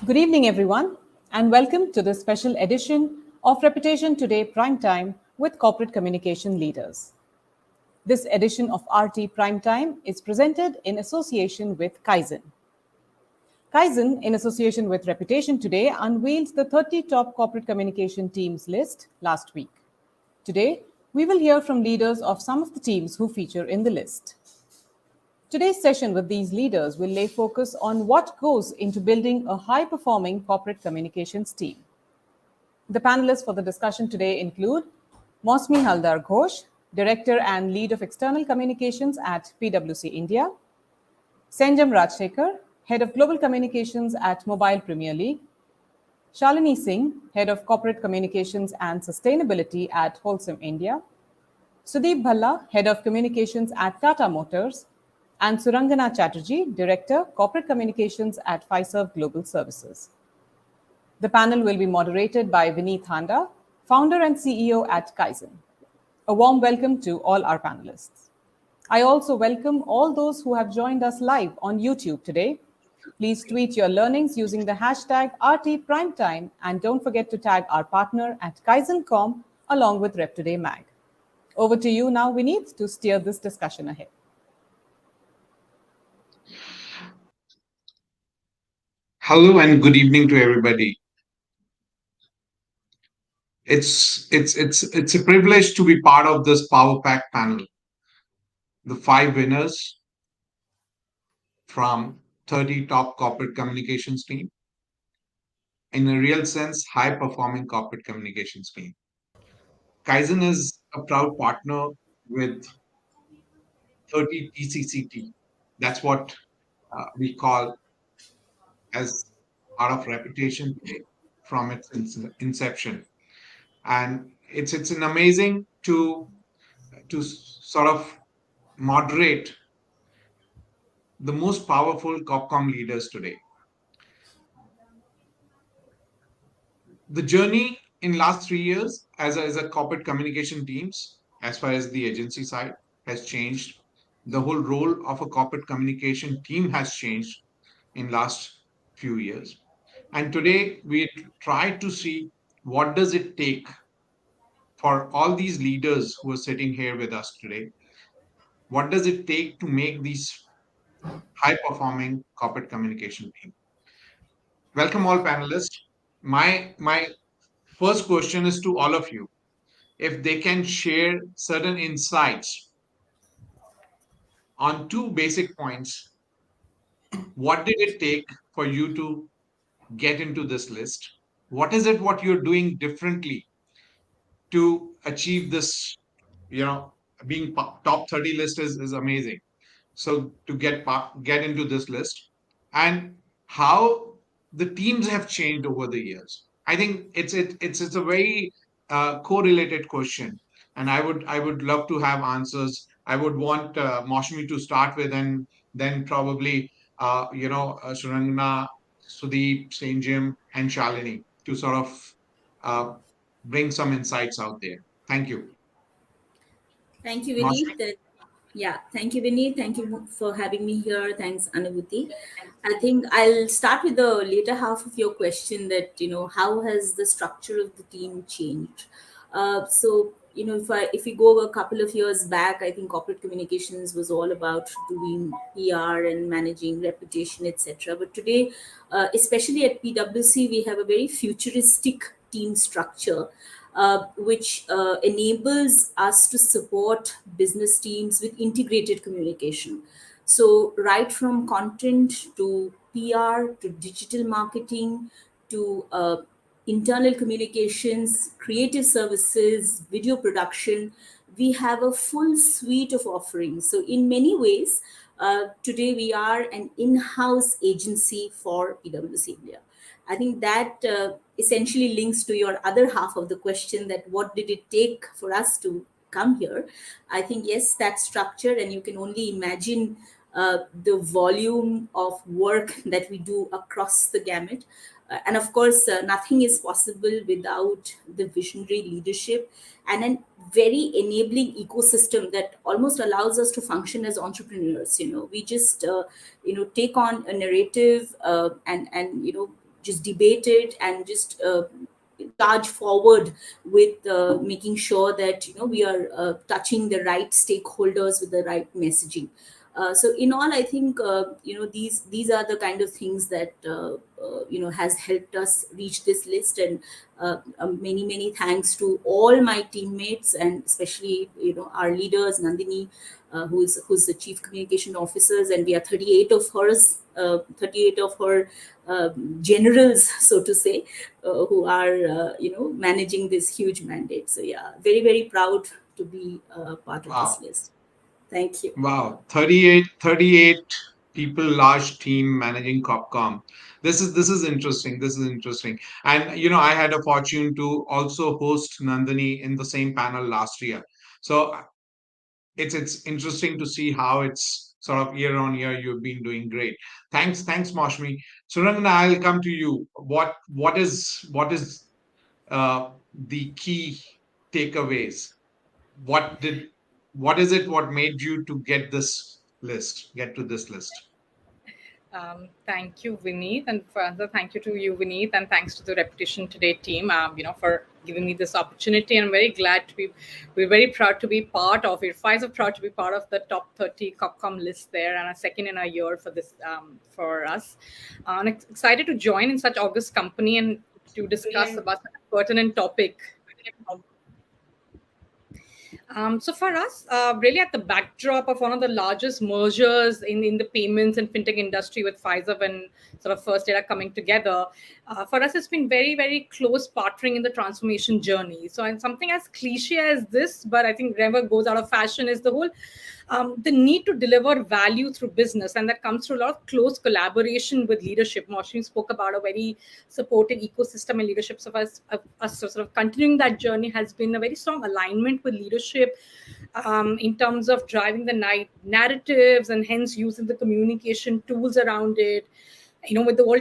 Good evening, everyone, and welcome to this special edition of Reputation Today PrimeTime with Corporate Communication Leaders. This edition of RT PrimeTime is presented in association with Kaizen. Kaizen, in association with Reputation Today, unveiled the 30 top corporate communication teams list last week. Today, we will hear from leaders of some of the teams who feature in the list. Today's session with these leaders will lay focus on what goes into building a high-performing corporate communications team. The panelists for the discussion today include Mosmi Haldar Ghosh, Director and Lead of External Communications at PwC India; Senjam Rajshekhar, Head of Global Communications at Mobile Premier League; Shalini Singh, Head of Corporate Communications and Sustainability at Wholesome India; Sudeep Bhalla, Head of Communications at Tata Motors; and Surangana Chatterjee, Director, Corporate Communications at Fiserv Global Services. The panel will be moderated by Vineet Handa, Founder and CEO at Kaizen. A warm welcome to all our panelists. I also welcome all those who have joined us live on YouTube today. Please tweet your learnings using the hashtag RTPrimetime and don't forget to tag our partner at Kaizen.com along with Rep Today Mag. Over to you now, Vineet, to steer this discussion ahead. Hello and good evening to everybody. It's a privilege to be part of this Power Pack panel. The 5 winners from 30 top corporate communications team. In a real sense, high performing corporate communications team. Kaizen is a proud partner with 30 TCCT. That's what we call as part of reputation from its inception. And it's an amazing to sort of moderate the most powerful Corpcom leaders today. The journey in last 3 years as a corporate communication teams, as far as the agency side, has changed. The whole role of a corporate communication team has changed in last few years. And today we try to see what does it take for all these leaders who are sitting here with us today. What does it take to make these high performing corporate communication team? Welcome all panelists. My first question is to all of you. If they can share certain insights on 2 basic points, what did it take for you to get into this list? What is it what you're doing differently to achieve this? You know, being top 30 list is amazing. So to get into this list, and how the teams have changed over the years. I think it's a very correlated question, and I would love to have answers. I would want Moshmi to start with, and then probably Surangana, Sudeep, Saint Jim, and Shalini to sort of uh, bring some insights out there. Thank you, Thank you, Moshmi. Vineet. Thank you, Vineet. Thank you for having me here. Thanks, Anubhuti. I think I'll start with the later half of your question that, how has the structure of the team changed? If we go a couple of years back, I think corporate communications was all about doing PR and managing reputation, etc. But today, especially at PwC, we have a very futuristic team structure which enables us to support business teams with integrated communication. So, right from content to PR to digital marketing to internal communications, creative services, video production, we have a full suite of offerings. So, in many ways, today we are an in house agency for PwC India. I think that essentially links to your other half of the question, that what did it take for us to come here? I think, yes, that structure, and you can only imagine the volume of work that we do across the gamut. And of course, nothing is possible without the visionary leadership and a very enabling ecosystem that almost allows us to function as entrepreneurs. We just take on a narrative and just debate it and just charge forward with making sure that we are touching the right stakeholders with the right messaging. So in all, I think these are the kind of things that has helped us reach this list. And many thanks to all my teammates, and especially our leaders, Nandini, who's the chief communication officers, and we are 38 of hers, 38 of her generals, so to say, who are managing this huge mandate. So yeah, very proud to be part of this Wow. list. Thank you. Wow. 38 people, large team managing Copcom. This is interesting. This is interesting. And I had a fortune to also host Nandini in the same panel last year. So it's interesting to see how it's sort of year on year you've been doing great. Thanks, Maushmi. Surangana, I'll come to you. What is the key takeaways? what did what is it what made you to get to this list? Thank you, Vineet, and further thank you to you, Vineet, and thanks to the Reputation Today team, for giving me this opportunity. I'm very glad to be. We're very proud to be part of it. Pfizer proud to be part of the top 30 Copcom list there, and a second in a year for this for us. I'm excited to join in such august company and to discuss about such a pertinent topic. So for us, really at the backdrop of one of the largest mergers in the payments and fintech industry with Pfizer and sort of First Data coming together, for us it's been very close partnering in the transformation journey. So and something as cliche as this, but I think never goes out of fashion, is the whole the need to deliver value through business, and that comes through a lot of close collaboration with leadership. Moshin spoke about a very supportive ecosystem and leadership. So for us sort of continuing that journey has been a very strong alignment with leadership in terms of driving the narratives and hence using the communication tools around it. With the whole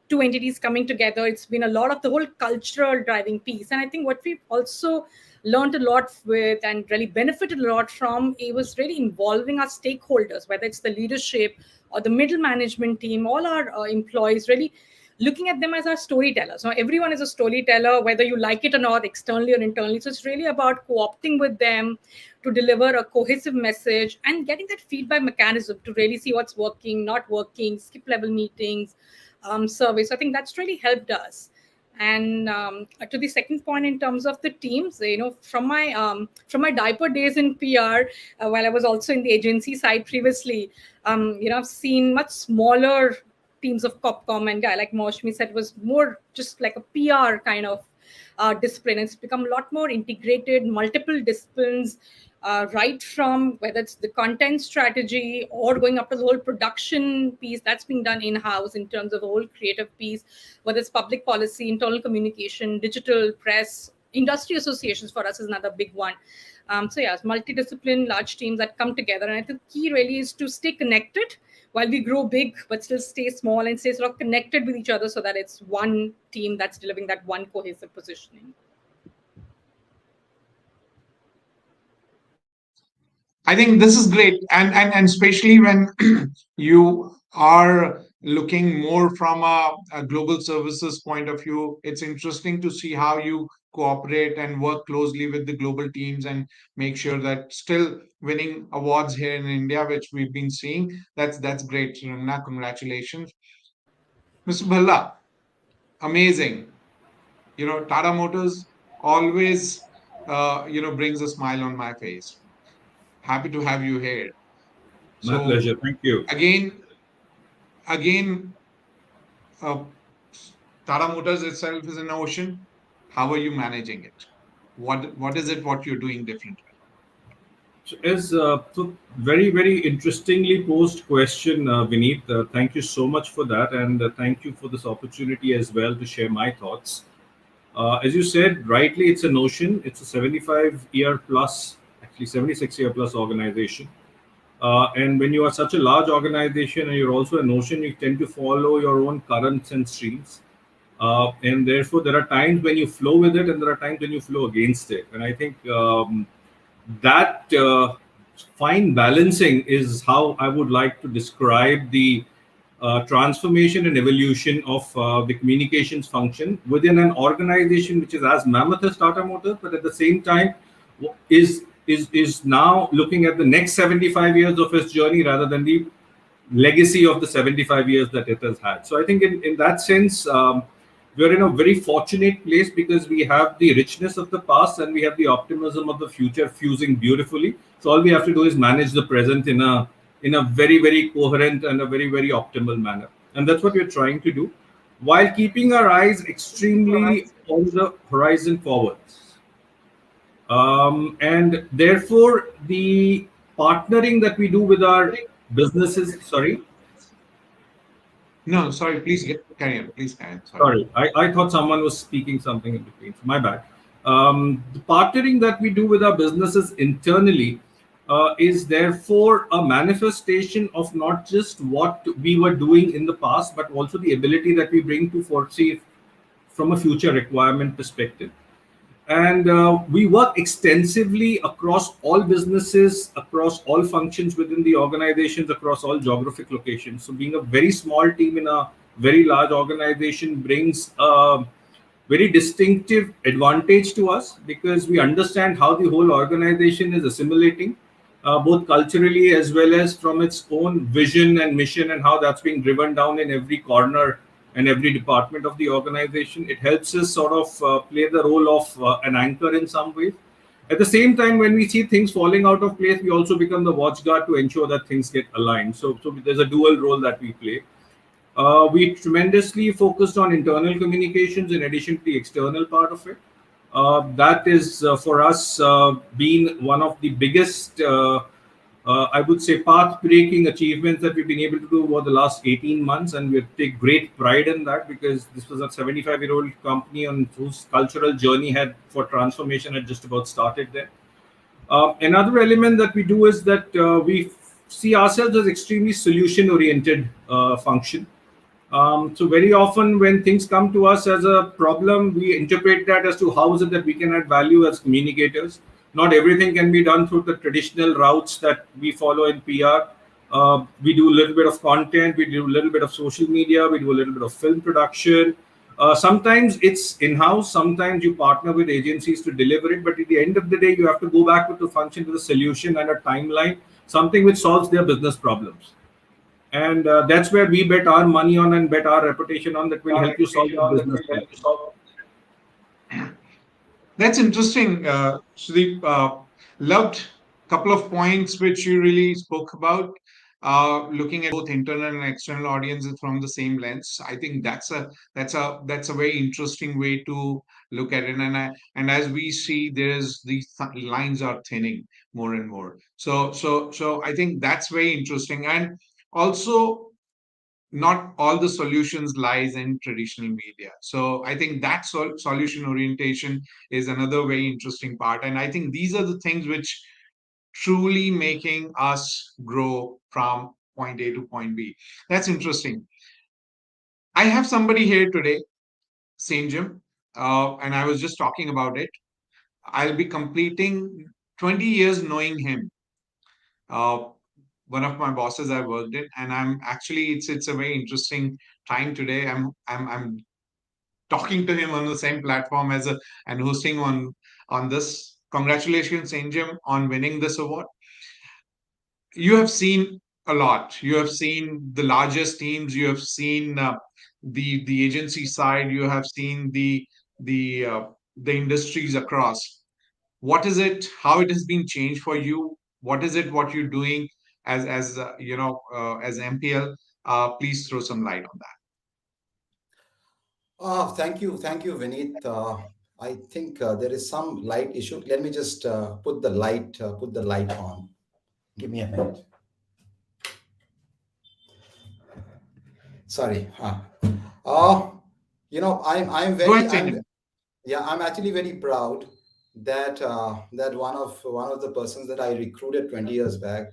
two entities coming together, it's been a lot of the whole cultural driving piece. And I think what we've also learned a lot with and really benefited a lot from, it was really involving our stakeholders, whether it's the leadership or the middle management team, all our employees, really looking at them as our storytellers. Now, everyone is a storyteller, whether you like it or not, externally or internally. So it's really about co-opting with them to deliver a cohesive message and getting that feedback mechanism to really see what's working, not working, skip level meetings, surveys. So I think that's really helped us. And to the second point, in terms of the teams, from my diaper days in PR, while I was also in the agency side previously, I've seen much smaller teams of Copcom, and like Maushmi said, was more just like a PR kind of discipline. It's become a lot more integrated, multiple disciplines, right from whether it's the content strategy or going up to the whole production piece that's being done in-house in terms of the whole creative piece, whether it's public policy, internal communication, digital press, industry associations for us is another big one. So yeah, it's multidiscipline, large teams that come together. And I think the key really is to stay connected while we grow big, but still stay small and stay sort of connected with each other so that it's one team that's delivering that one cohesive positioning. I think this is great, and especially when you are looking more from a global services point of view, it's interesting to see how you cooperate and work closely with the global teams and make sure that still winning awards here in India, which we've been seeing. That's great, Ramna. Congratulations, Mr. Bhalla. Amazing. Tata Motors always brings a smile on my face. Happy to have you here. My So pleasure. Thank you. again, uh, Tata Motors itself is an ocean. How are you managing it? What is it? What you're doing differently? So very interestingly posed question, Vineet. Thank you so much for that, and thank you for this opportunity as well to share my thoughts. As you said rightly, it's a notion. It's a 75-year plus, actually 76-year plus organization. And when you are such a large organization and you're also a notion, you tend to follow your own currents and streams. And therefore, there are times when you flow with it, and there are times when you flow against it. And I think that fine balancing is how I would like to describe the transformation and evolution of the communications function within an organization which is as mammoth as Tata Motors, but at the same time is now looking at the next 75 years of its journey rather than the legacy of the 75 years that it has had. So I think in that sense, we're in a very fortunate place because we have the richness of the past and we have the optimism of the future fusing beautifully. So all we have to do is manage the present in a very, very coherent and a very, very optimal manner. And that's what we're trying to do while keeping our eyes extremely on the horizon forwards. And therefore, the partnering that we do with our businesses, sorry. No, sorry, please carry on. Please carry on. Sorry, I thought someone was speaking something in between. My bad. The partnering that we do with our businesses internally is therefore a manifestation of not just what we were doing in the past, but also the ability that we bring to foresee from a future requirement perspective. And we work extensively across all businesses, across all functions within the organizations, across all geographic locations. So being a very small team in a very large organization brings a very distinctive advantage to us because we understand how the whole organization is assimilating, both culturally as well as from its own vision and mission, and how that's being driven down in every corner and every department of the organization. It helps us sort of play the role of an anchor in some ways. At the same time, when we see things falling out of place, we also become the watchguard to ensure that things get aligned. So there's a dual role that we play. We tremendously focused on internal communications in addition to the external part of it. That is for us been one of the biggest, I would say, path-breaking achievements that we've been able to do over the last 18 months, and we take great pride in that because this was a 75-year-old company on whose cultural journey had for transformation had just about started there. Another element that we do is that we see ourselves as extremely solution-oriented function. So very often when things come to us as a problem, we interpret that as to how is it that we can add value as communicators. Not everything can be done through the traditional routes that we follow in PR. We do a little bit of content, we do a little bit of social media, we do a little bit of film production. Sometimes it's in-house, sometimes you partner with agencies to deliver it, but at the end of the day, you have to go back with the function with a solution and a timeline, something which solves their business problems. And that's where we bet our money on and bet our reputation on that will help you solve your business problems. That's interesting, Sudeep. Loved a couple of points which you really spoke about. Looking at both internal and external audiences from the same lens, I think that's a very interesting way to look at it. And as we see, there's these lines are thinning more and more. So I think that's very interesting. And also, not all the solutions lies in traditional media. So I think that solution orientation is another very interesting part. And I think these are the things which truly making us grow from point A to point B. That's interesting. I have somebody here today, Sanjam, and I was just talking about it. I'll be completing 20 years knowing him. Uh, One of my bosses I worked in, and I'm actually it's a very interesting time today. I'm talking to him on the same platform as a and hosting on this. Congratulations, Sanjam, on winning this award. You have seen a lot. You have seen the largest teams. You have seen the agency side. You have seen the the industries across. What is it? How it has been changed for you? What is it? What you're doing as as MPL? Please throw some light on that. Thank you, Vineet. I think there is some light issue. Let me just put the light on. Give me a minute. Sorry. Uh, I'm Go very ahead, Sanjam. yeah, I'm actually very proud that that one of the persons that I recruited 20 years back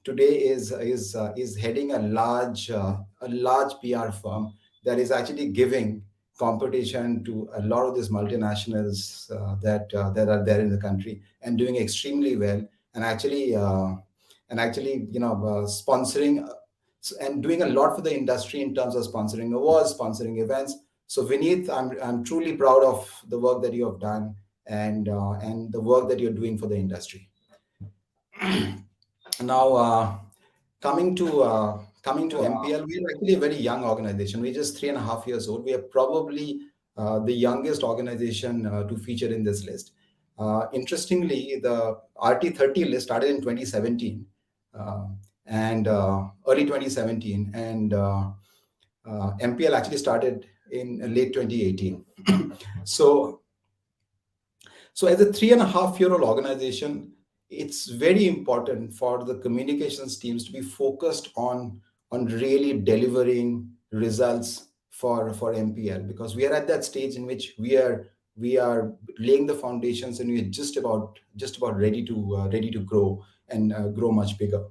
today is heading a large PR firm that is actually giving competition to a lot of these multinationals that are there in the country and doing extremely well and actually sponsoring and doing a lot for the industry in terms of sponsoring awards, sponsoring events. So Vineet, I'm truly proud of the work that you have done, and the work that you're doing for the industry. Now, coming to MPL, we're actually a very young organization. We're just 3.5 years old. We are probably the youngest organization to feature in this list. Interestingly, the RT30 list started in 2017, uh, and early 2017, and MPL actually started in late 2018. so so, as a 3.5-year-old organization, it's very important for the communications teams to be focused on really delivering results for MPL, because we are at that stage in which we are laying the foundations, and we are just about ready to grow and grow much bigger.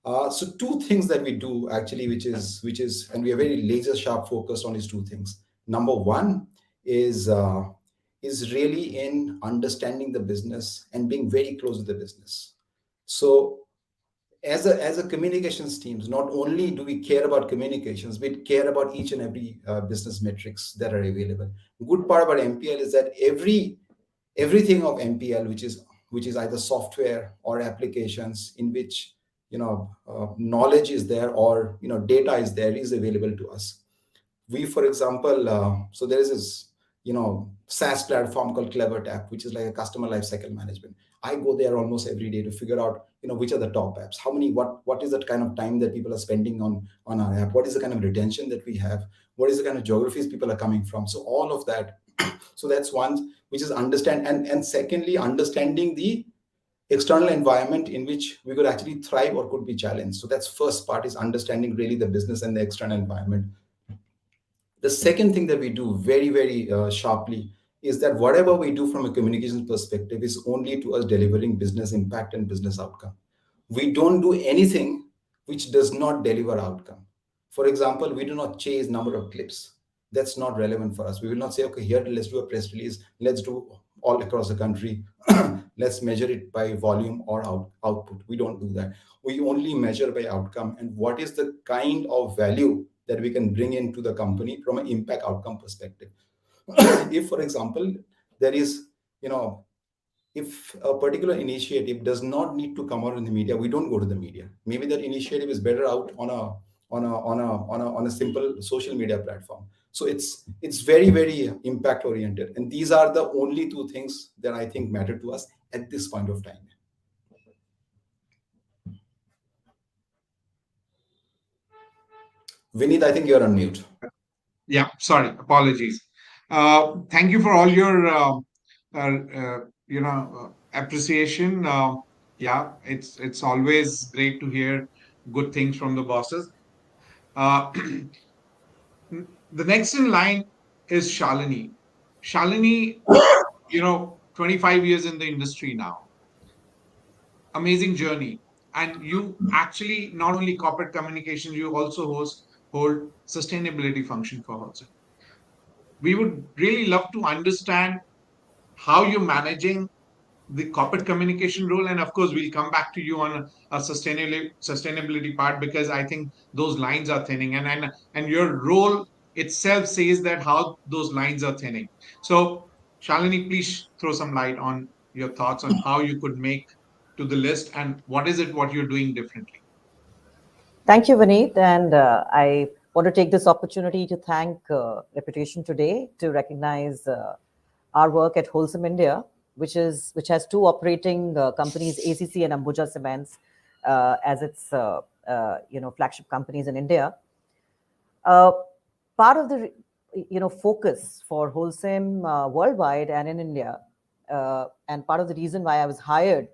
So two things that we do actually, which is, and we are very laser sharp focused on these two things. Number one is uh, is really in understanding the business and being very close to the business. So as a communications teams, not only do we care about communications, we care about each and every business metrics that are available. Good part about MPL is that everything of MPL, which is either software or applications in which knowledge is there, or data is there, is available to us. We, for example, so there is this SaaS platform called CleverTap, which is like a customer lifecycle management. I go there almost every day to figure out which are the top apps, how many, what is the kind of time that people are spending on our app, what is the kind of retention that we have, what is the kind of geographies people are coming from. So all of that. So that's one, which is understand, and secondly, understanding the external environment in which we could actually thrive or could be challenged. So that's first part, is understanding really the business and the external environment. The second thing that we do very, very sharply is that whatever we do from a communications perspective is only to us delivering business impact and business outcome. We don't do anything which does not deliver outcome. For example, we do not chase number of clips. That's not relevant for us. We will not say, okay, here, let's do a press release, let's do all across the country, let's measure it by volume or output. We don't do that. We only measure by outcome, and what is the kind of value that we can bring into the company from an impact outcome perspective. If, for example, there is, if a particular initiative does not need to come out in the media, we don't go to the media. Maybe that initiative is better out on a simple social media platform. So it's very, very impact oriented, and these are the only two things that I think matter to us at this point of time. Vineet, I think you're on mute. Yeah, sorry, apologies. Thank you for all your appreciation. Yeah, it's always great to hear good things from the bosses. Uh, the next in line is Shalini. Shalini, 25 years in the industry now. Amazing journey. And you actually, not only corporate communications, you also hold sustainability function for also. We would really love to understand how you're managing the corporate communication role, and of course we'll come back to you on a sustainability part, because I think those lines are thinning, and your role itself says that how those lines are thinning. So Shalini, please throw some light on your thoughts on how you could make to the list, and what you're doing differently. Thank you, Vineet. And I want to take this opportunity to thank Reputation Today to recognize our work at Wholesome India, which has two operating companies, ACC and Ambuja Cements, as its flagship companies in India. Part of the focus for Wholesome worldwide and in India, and part of the reason why I was hired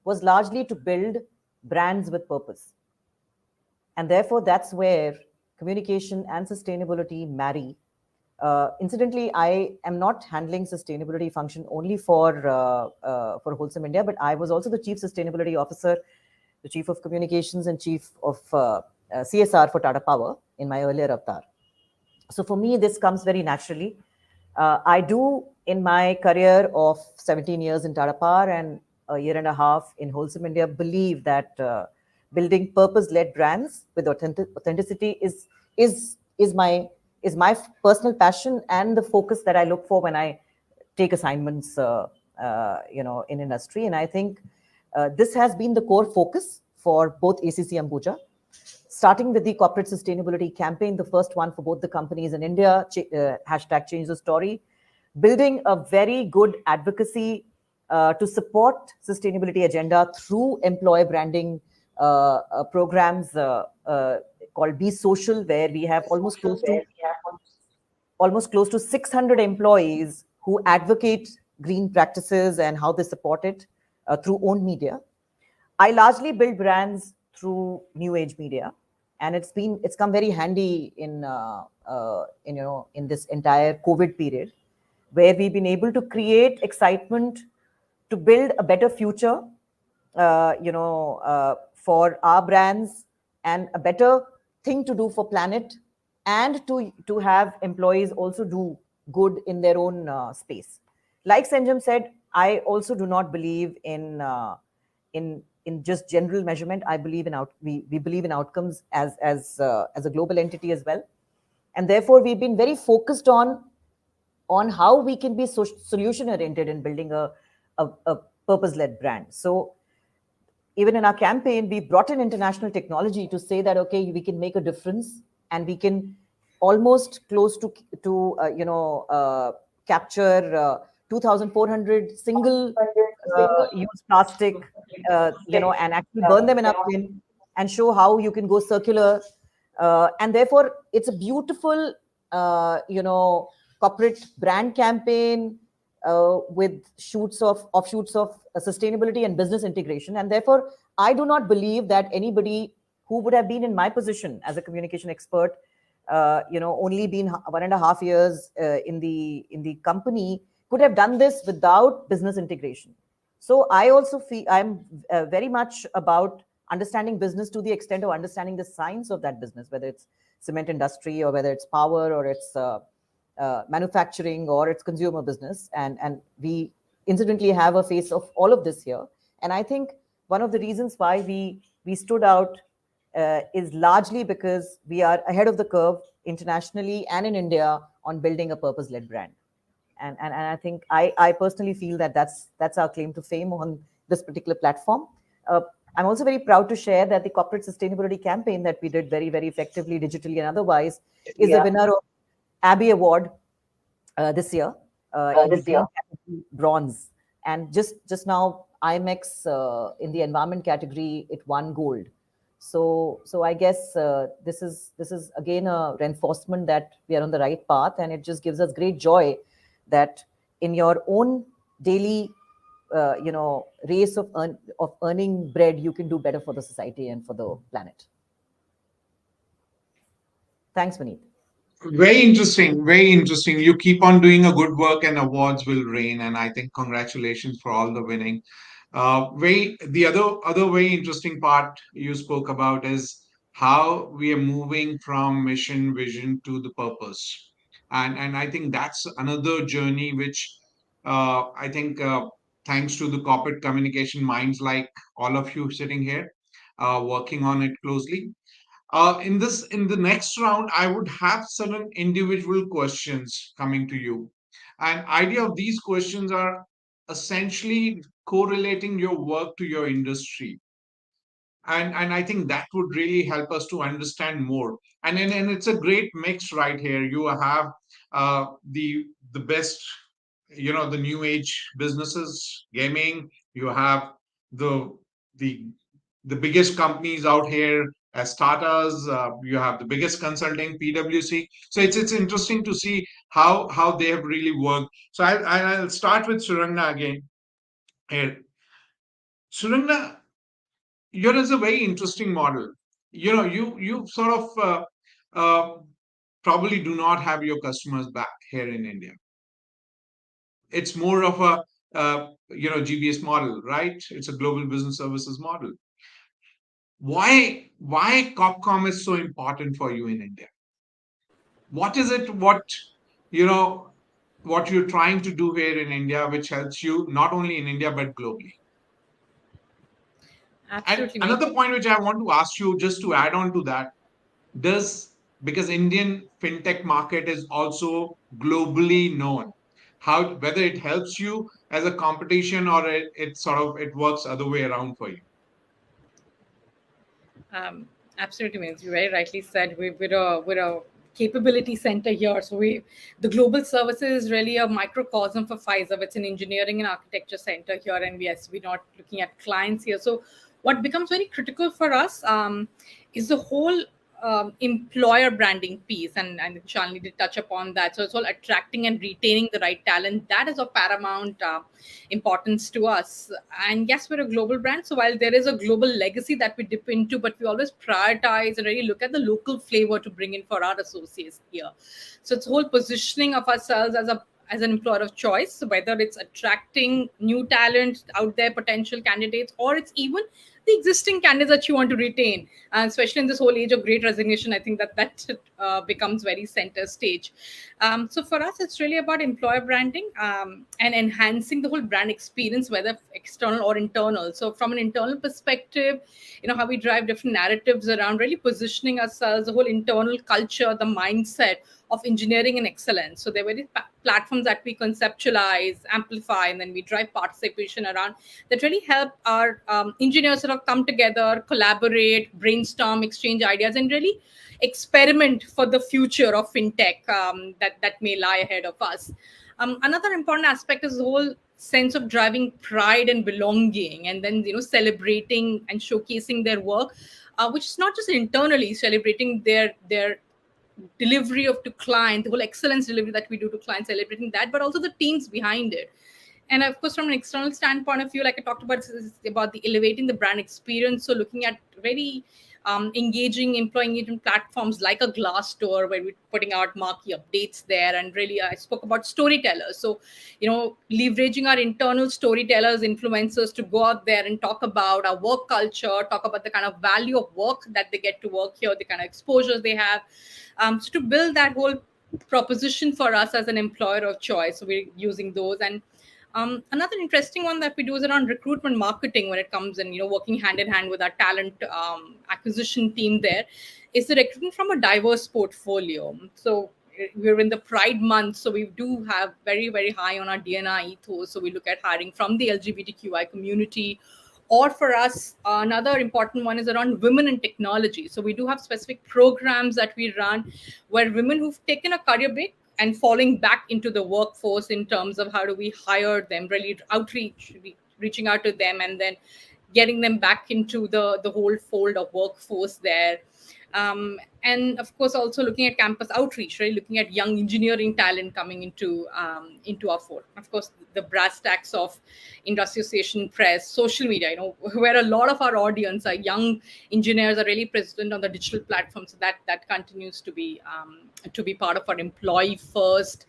was largely to build brands with purpose. And therefore, that's where communication and sustainability marry. Incidentally, I am not handling sustainability function only for Wholesome India, but I was also the Chief Sustainability Officer, the Chief of Communications, and Chief of CSR for Tata Power in my earlier avatar. So for me, this comes very naturally. I do, in my career of 17 years in Tata Power and a year and a half in Wholesome India, believe that building purpose-led brands with authenticity is my personal passion and the focus that I look for when I take assignments, in industry. And I think this has been the core focus for both ACC Ambuja, starting with the corporate sustainability campaign, the first one for both the companies in India, hashtag Change the Story, building a very good advocacy to support sustainability agenda through employer branding programs called Be Social, where we have almost close to 600 employees who advocate green practices and how they support it through owned media. I largely build brands through new age media, and it's come very handy in this entire COVID period, where we've been able to create excitement to build a better future, for our brands, and a better thing to do for planet, and to have employees also do good in their own space. Like Sanjam said, I also do not believe in just general measurement. I believe we believe in outcomes as a global entity as well, and therefore we've been very focused on how we can be solution oriented in building a purpose led brand. So even in our campaign, we brought in international technology to say that, okay, we can make a difference, and we can almost close to capture 2,400 single use plastic, and actually burn them in a bin and show how you can go circular. And therefore, it's a beautiful, corporate brand campaign with offshoots of sustainability and business integration. And therefore, I do not believe that anybody who would have been in my position as a communication expert, only been 1.5 years in the company, could have done this without business integration. So I also feel I'm very much about understanding business to the extent of understanding the science of that business, whether it's cement industry or whether it's power or it's manufacturing or it's consumer business. And we incidentally have a face of all of this here. And I think one of the reasons why we stood out is largely because we are ahead of the curve internationally and in India on building a purpose-led brand. And I think I personally feel that that's our claim to fame on this particular platform. I'm also very proud to share that the corporate sustainability campaign that we did very, very effectively, digitally and otherwise, is the winner of Abbey Award this year in the green category, bronze. And just now, IMEX in the environment category, it won gold. So I guess this is again a reinforcement that we are on the right path, and it just gives us great joy that in your own daily race of earning bread, you can do better for the society and for the planet. Thanks, Vineet. Very interesting. Very interesting. You keep on doing a good work and awards will rain. And I think congratulations for all the winning. The other very interesting part you spoke about is how we are moving from mission, vision to the purpose. And I think that's another journey which I think thanks to the corporate communication minds like all of you sitting here, working on it closely. In the next round, I would have certain individual questions coming to you. And idea of these questions are essentially correlating your work to your industry. And I think that would really help us to understand more. And it's a great mix right here. You have the best, the new age businesses, gaming. You have the the the biggest companies out here as Tata's. You have the biggest consulting, PwC. So it's interesting to see how they have really worked. So I'll start with Surangna again here. Surangna, yours is a very interesting model. You sort of probably do not have your customers back here in India. It's more of a GBS model, right? It's a global business services model. Why Copcom is so important for you in India? What is it what you're trying to do here in India which helps you not only in India but globally? And Absolutely, mate. another point which I want to ask you, just to add on to that, does, because Indian fintech market is also globally known, how, whether it helps you as a competition, or it sort of it works other way around for you? Um, Absolutely, means you very rightly said we're a capability center here. So the global services is really a microcosm for Pfizer. It's an engineering and architecture center here, and yes, we're not looking at clients here. So what becomes very critical for us is the whole employer branding piece, and Shalini did touch upon that. So it's all attracting and retaining the right talent. That is of paramount importance to us. And yes, we're a global brand. So while there is a global legacy that we dip into, but we always prioritize and really look at the local flavor to bring in for our associates here. So it's whole positioning of ourselves as an employer of choice. So whether it's attracting new talent out there, potential candidates, or it's even the existing candidates that you want to retain, and especially in this whole age of great resignation, I think that becomes very center stage. So for us, it's really about employer branding and enhancing the whole brand experience, whether external or internal. So from an internal perspective, how we drive different narratives around really positioning ourselves, the whole internal culture, the mindset of engineering and excellence. So there are various platforms that we conceptualize, amplify, and then we drive participation around that really help our engineers sort of come together, collaborate, brainstorm, exchange ideas, and really experiment for the future of fintech that may lie ahead of us. Another important aspect is the whole sense of driving pride and belonging, and then celebrating and showcasing their work, which is not just internally celebrating their delivery of to client, the whole excellence delivery that we do to clients, celebrating that, but also the teams behind it. And of course, from an external standpoint of view, like I talked about, is about the elevating the brand experience. So looking at very engaging employee engagement platforms like a Glassdoor, where we're putting out marquee updates there, and really I spoke about storytellers. So leveraging our internal storytellers, influencers to go out there and talk about our work culture, talk about the kind of value of work that they get to work here, the kind of exposures they have. So to build that whole proposition for us as an employer of choice, so we're using those. And another interesting one that we do is around recruitment marketing, when it comes in, working hand in hand with our talent acquisition team. There is the recruitment from a diverse portfolio. So we're in the Pride month, so we do have very, very high on our DNI ethos. So we look at hiring from the LGBTQI community. Or for us, another important one is around women in technology. So we do have specific programs that we run where women who've taken a career break and falling back into the workforce, in terms of how do we hire them, really outreach, reaching out to them, and then getting them back into the whole fold of workforce there. And of course, also looking at campus outreach, right? Looking at young engineering talent coming into our fold. Of course, the brass tacks of industry association, press, social media, where a lot of our audience are young engineers, are really present on the digital platforms. So that continues to be part of our employee first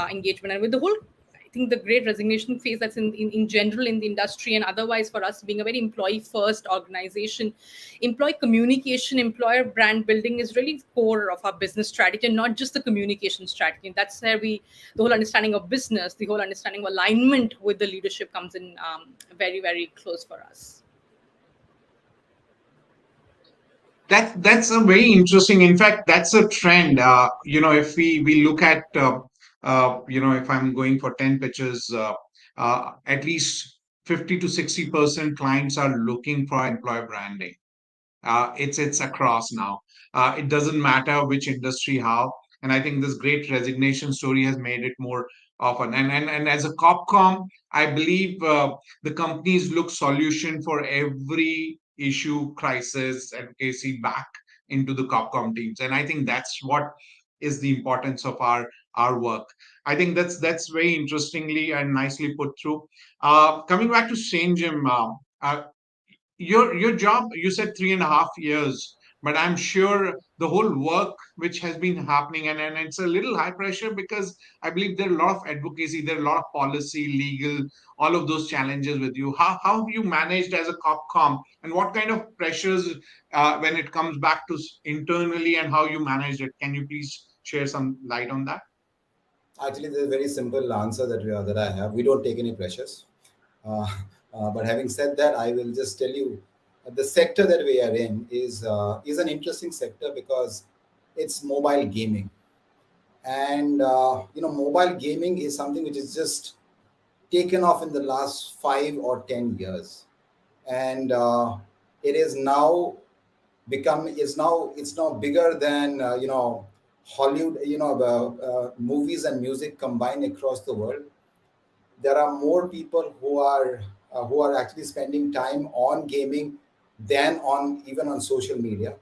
engagement. And with the whole, I think, the great resignation phase that's in general in the industry, and otherwise for us being a very employee first organization, employee communication, employer brand building is really core of our business strategy, and not just the communication strategy. And that's where the whole understanding of business, the whole understanding of alignment with the leadership comes in very, very close for us. That's a very interesting. In fact, that's a trend. If we look at, if I'm going for 10 pitches, at least 50 to 60% clients are looking for employer branding. It's across now. It doesn't matter which industry, how. And I think this great resignation story has made it more often. And as a Copcom, I believe the companies look solution for every issue, crisis, and KC back into the Copcom teams. And I think that's what is the importance of our work. I think that's very interestingly and nicely put through. Coming back to St. Jim, your job, you said 3.5 years, but I'm sure the whole work which has been happening, and it's a little high pressure, because I believe there are a lot of advocacy, there are a lot of policy, legal, all of those challenges with you. How have you managed as a copcom, and what kind of pressures when it comes back to internally, and how you managed it? Can you please share some light on that? Actually, there's a very simple answer that I have. We don't take any pressures. Uh, but having said that, I will just tell you the sector that we are in is an interesting sector because it's mobile gaming, and mobile gaming is something which is just taken off in the last 5 or 10 years, and it is now become it's now bigger than Hollywood, movies and music combined across the world. There are more people who are actually spending time on gaming than on even on social media,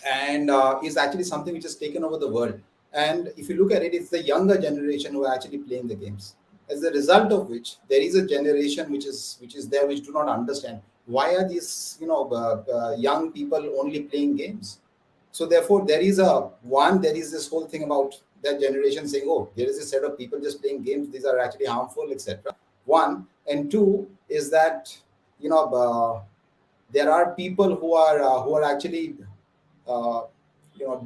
and is actually something which has taken over the world. And if you look at it, it's the younger generation who are actually playing the games. As a result of which, there is a generation which is there which do not understand why are these young people only playing games. So therefore, there is this whole thing about that generation saying, oh, there is a set of people just playing games. These are actually harmful, etc. One and two is that there are people who are actually uh,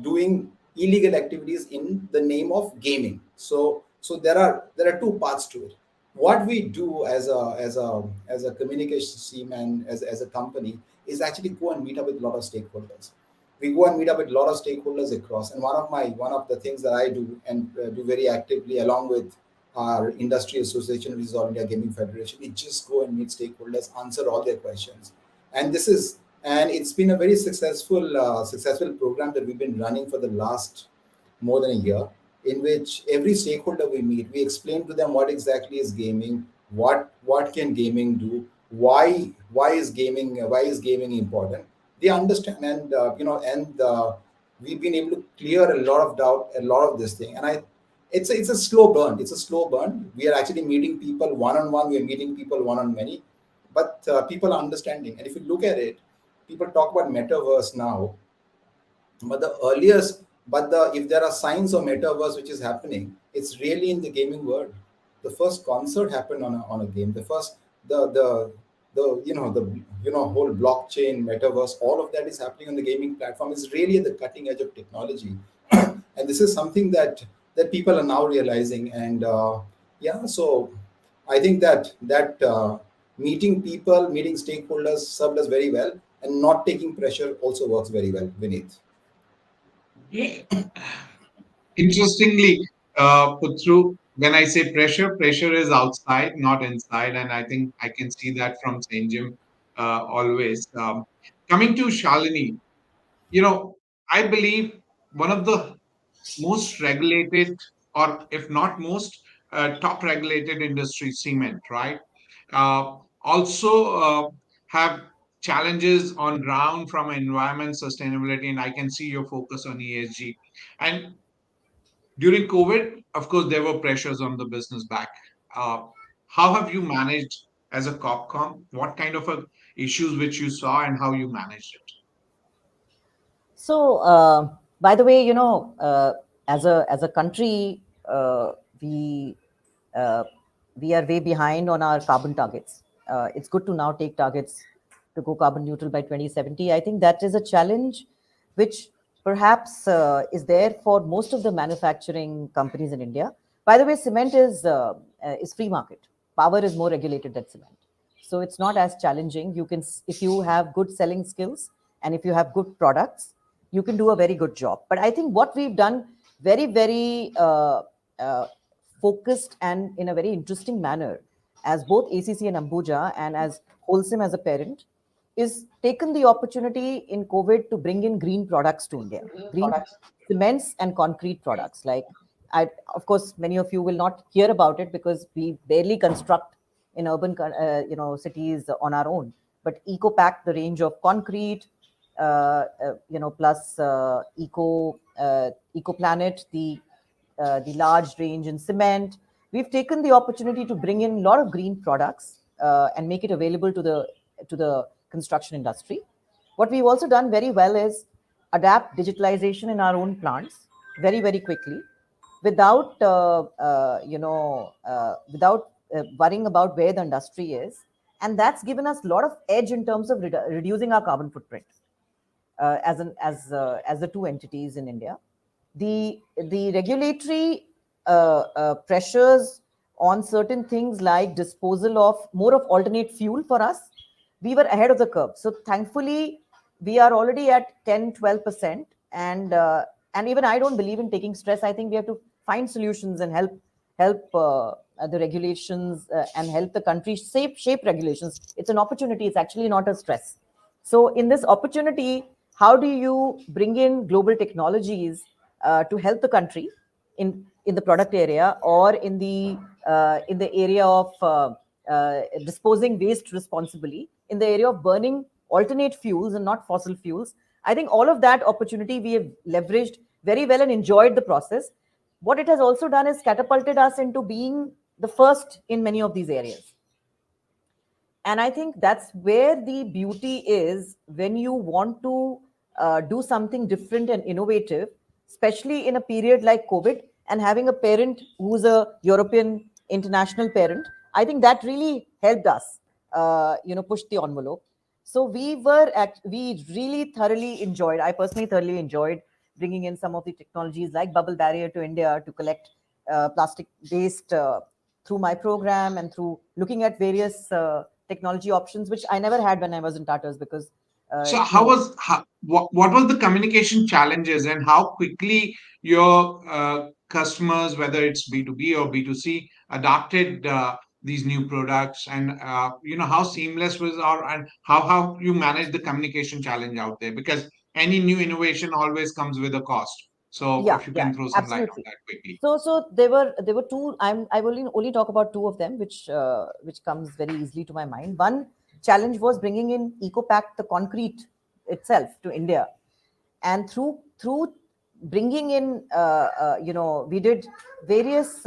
doing illegal activities in the name of gaming. So there are two parts to it. What we do as a communications team and as a company is actually go and meet up with a lot of stakeholders. We go and meet up with a lot of stakeholders across, and one of the things that I do and do very actively along with our industry association, which is All India Gaming Federation, we just go and meet stakeholders, answer all their questions. And it's been a very successful program that we've been running for the last more than a year, in which every stakeholder we meet, we explain to them what exactly is gaming, what can gaming do, why is gaming important. They understand, and we've been able to clear a lot of doubt, a lot of this thing. And it's a slow burn. It's a slow burn. We are actually meeting people one on one. We are meeting people one on many, but people are understanding. And if you look at it, people talk about metaverse now, but the earliest, but the if there are signs of metaverse which is happening, it's really in the gaming world. The first concert happened on a game. The first the whole blockchain metaverse, all of that is happening on the gaming platform. Is really at the cutting edge of technology, and this is something that people are now realizing. And yeah, so I think that meeting people, meeting stakeholders served us very well, and not taking pressure also works very well, Vineet. Interestingly put through, when I say pressure, pressure is outside, not inside. And I think I can see that from St. Jim always. Coming to Shalini, I believe one of the most regulated, or if not most, top regulated industry, cement, right? Also have challenges on ground from environment sustainability, and I can see your focus on ESG. And during COVID, of course, there were pressures on the business back. Uh, how have you managed as a Copcom? What kind of issues which you saw and how you managed it? So, by the way, as a country, we uh, we are way behind on our carbon targets. It's good to now take targets to go carbon neutral by 2070. I think that is a challenge which perhaps is there for most of the manufacturing companies in India. By the way, cement is free market. Power is more regulated than cement, so it's not as challenging. You can, if you have good selling skills and if you have good products, you can do a very good job. But I think what we've done very, very uh, focused and in a very interesting manner, as both ACC and Ambuja and as Wholesome as a parent, is taken the opportunity in COVID to bring in green products to India, green cements and concrete products. Like, of course, many of you will not hear about it because we barely construct in urban, cities on our own. But EcoPact, the range of concrete, plus EcoPlanet, the large range in cement. We've taken the opportunity to bring in a lot of green products and make it available to the construction industry. What we've also done very well is adapt digitalization in our own plants very, very quickly, without worrying about where the industry is, and that's given us a lot of edge in terms of reducing our carbon footprint as the two entities in India. The regulatory pressures on certain things like disposal of more of alternate fuel for us we were ahead of the curve. So thankfully, we are already at 10, 12%. And even I don't believe in taking stress. I think we have to find solutions and help the regulations and help the country shape regulations. It's an opportunity. It's actually not a stress. So in this opportunity, how do you bring in global technologies to help the country in the product area, or in the area of disposing waste responsibly, in the area of burning alternate fuels and not fossil fuels? I think all of that opportunity we have leveraged very well and enjoyed the process. What it has also done is catapulted us into being the first in many of these areas. And I think that's where the beauty is, when you want to do something different and innovative, especially in a period like COVID, and having a parent who's a European international parent. I think that really helped us push the envelope. So we really thoroughly enjoyed, I personally thoroughly enjoyed bringing in some of the technologies like bubble barrier to India to collect plastic waste through my program, and through looking at various technology options, which I never had when I was in Tatas, because So what was the communication challenges, and how quickly your customers, whether it's B2B or B2C, adopted these new products, and how seamless was, or and how you manage the communication challenge out there, because any new innovation always comes with a cost. So yeah, if you yeah, can throw some light on absolutely. that quickly. So there were two. I will only talk about two of them, which comes very easily to my mind. One challenge was bringing in EcoPact, the concrete itself, to India, and through bringing in we did various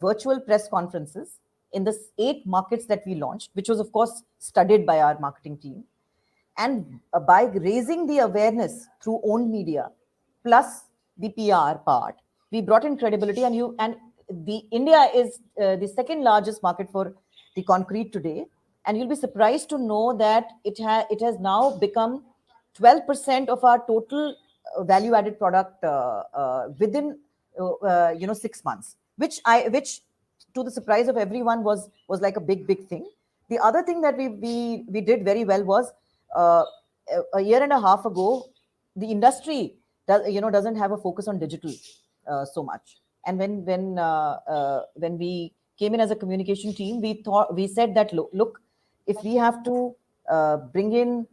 virtual press conferences in the 8 markets that we launched, which was of course studied by our marketing team. And by raising the awareness through owned media plus the PR part, we brought in credibility. And the India is the second largest market for the concrete today, and you'll be surprised to know that it has now become 12% of our total value added product within 6 months, which to the surprise of everyone was like a big thing. The other thing that we did very well was, uh, a year and a half ago, the industry doesn't have a focus on digital so much. And when we came in as a communication team, we said that, look, if we have to bring in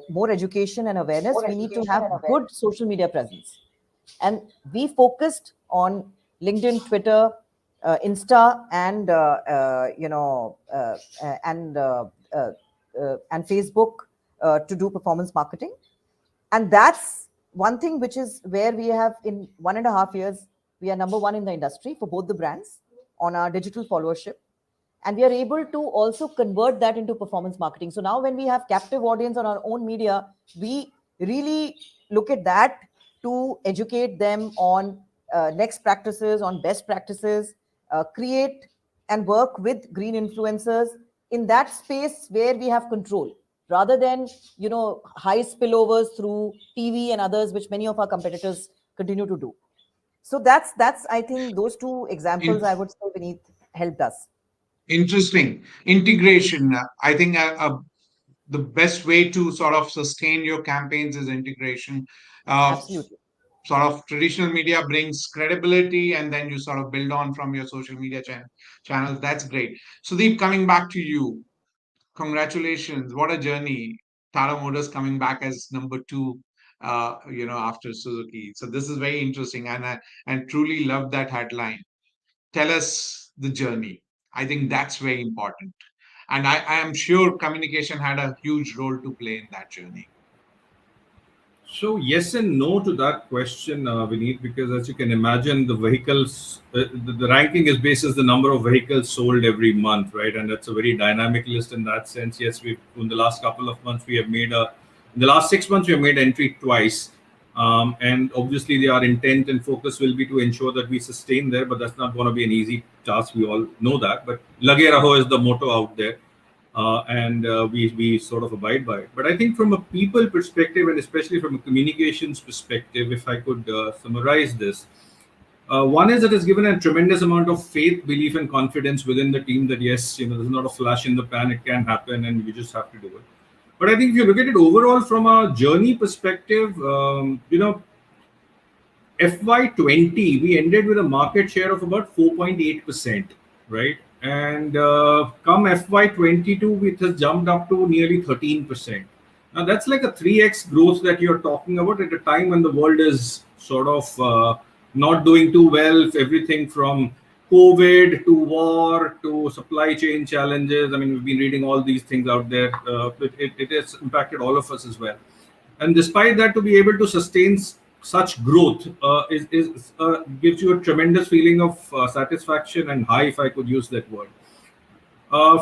more education and awareness, we need to have good social media presence. And we focused on LinkedIn, Twitter, Insta, and and Facebook to do performance marketing. And that's one thing which is where we have, in 1.5 years, we are number one in the industry for both the brands on our digital followership. And we are able to also convert that into performance marketing. So now when we have captive audience on our own media, we really look at that to educate them on next practices, on best practices, create and work with green influencers in that space where we have control, rather than high spillovers through TV and others, which many of our competitors continue to do. So that's I think those two examples, In, I would say, Vineet, helped us. Interesting integration. I think the best way to sort of sustain your campaigns is integration. Uh, Absolutely. Sort of traditional media brings credibility, and then you sort of build on from your social media channels. That's great. Sudeep, coming back to you, congratulations. What a journey. Tata Motors coming back as number two, after Suzuki. So this is very interesting, and I truly love that headline. Tell us the journey. I think that's very important. And I am sure communication had a huge role to play in that journey. So yes and no to that question, Vineet, because as you can imagine, the vehicles, the ranking is based as the number of vehicles sold every month, right? And that's a very dynamic list in that sense. Yes, we in the last couple of months we have made in the last 6 months we have made entry twice, and obviously our intent and focus will be to ensure that we sustain there. But that's not going to be an easy task. We all know that. But "Lage raho" is the motto out there, and we sort of abide by it. But I think from a people perspective, and especially from a communications perspective, if I could summarize this, One is it has given a tremendous amount of faith, belief, and confidence within the team that yes, there's not a flash in the pan, it can happen, and you just have to do it. But I think if you look at it overall from a journey perspective, FY20, we ended with a market share of about 4.8%, right? And come FY22, it has jumped up to nearly 13%. Now, that's like a 3x growth that you're talking about at a time when the world is sort of not doing too well. Everything from COVID to war to supply chain challenges. I mean, we've been reading all these things out there. It has impacted all of us as well. And despite that, to be able to sustain such growth gives you a tremendous feeling of satisfaction and high, if I could use that word.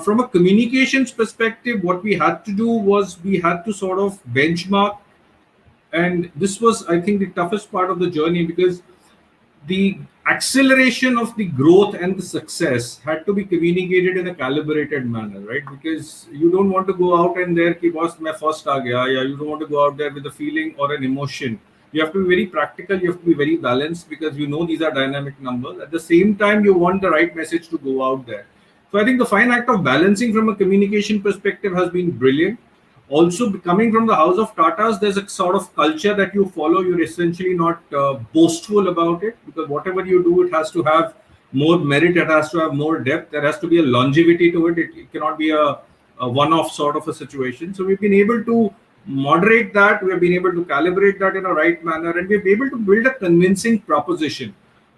From a communications perspective, what we had to do was we had to sort of benchmark, and this was, I think, the toughest part of the journey, because the acceleration of the growth and the success had to be communicated in a calibrated manner, right? Because you don't want to go out and there ki boss main first aa gaya, yeah, you don't want to go out there with a feeling or an emotion. You have to be very practical, you have to be very balanced, because these are dynamic numbers. At the same time, you want the right message to go out there. So I think the fine act of balancing from a communication perspective has been brilliant. Also, coming from the house of Tatas, there's a sort of culture that you follow. You're essentially not boastful about it, because whatever you do, it has to have more merit, it has to have more depth, there has to be a longevity to it. It cannot be a one-off sort of a situation. So we've been able to moderate that, we have been able to calibrate that in a right manner, and we've been able to build a convincing proposition.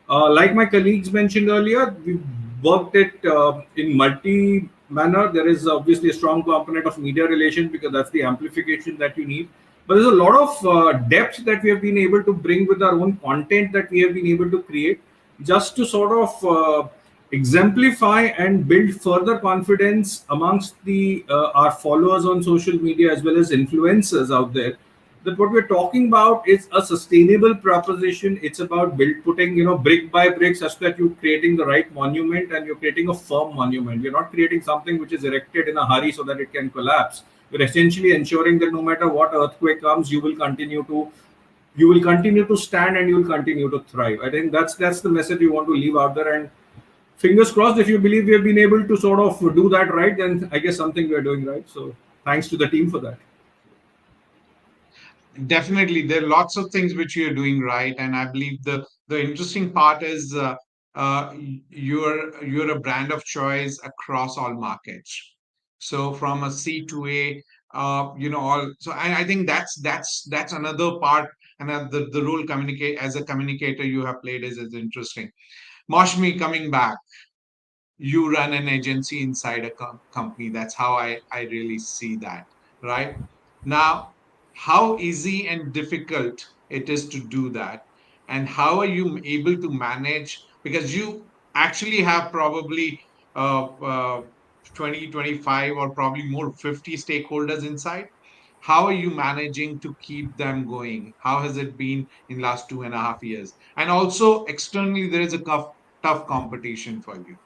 Like my colleagues mentioned earlier, we worked it in multi manner. There is obviously a strong component of media relations, because that's the amplification that you need. But there's a lot of depth that we have been able to bring with our own content that we have been able to create, just to sort of exemplify and build further confidence amongst the our followers on social media, as well as influencers out there, that what we're talking about is a sustainable proposition. It's about putting, brick by brick, such that you're creating the right monument, and you're creating a firm monument. You're not creating something which is erected in a hurry so that it can collapse. You're essentially ensuring that no matter what earthquake comes, you will continue to stand, and you will continue to thrive. I think that's the message we want to leave out there. And fingers crossed, if you believe we have been able to sort of do that right, then I guess something we are doing right. So thanks to the team for that. Definitely, there are lots of things which you're doing right, and I believe the interesting part is you're a brand of choice across all markets. So from a C to A, all. So I think that's another part, and the role communicate as a communicator you have played is interesting. Moshmi, coming back, you run an agency inside a company. That's how I really see that, right? Now, how easy and difficult it is to do that, and how are you able to manage, because you actually have probably uh, uh, 20, 25, or probably more, 50 stakeholders inside. How are you managing to keep them going? How has it been in last 2.5 years? And also externally, there is a tough competition for you.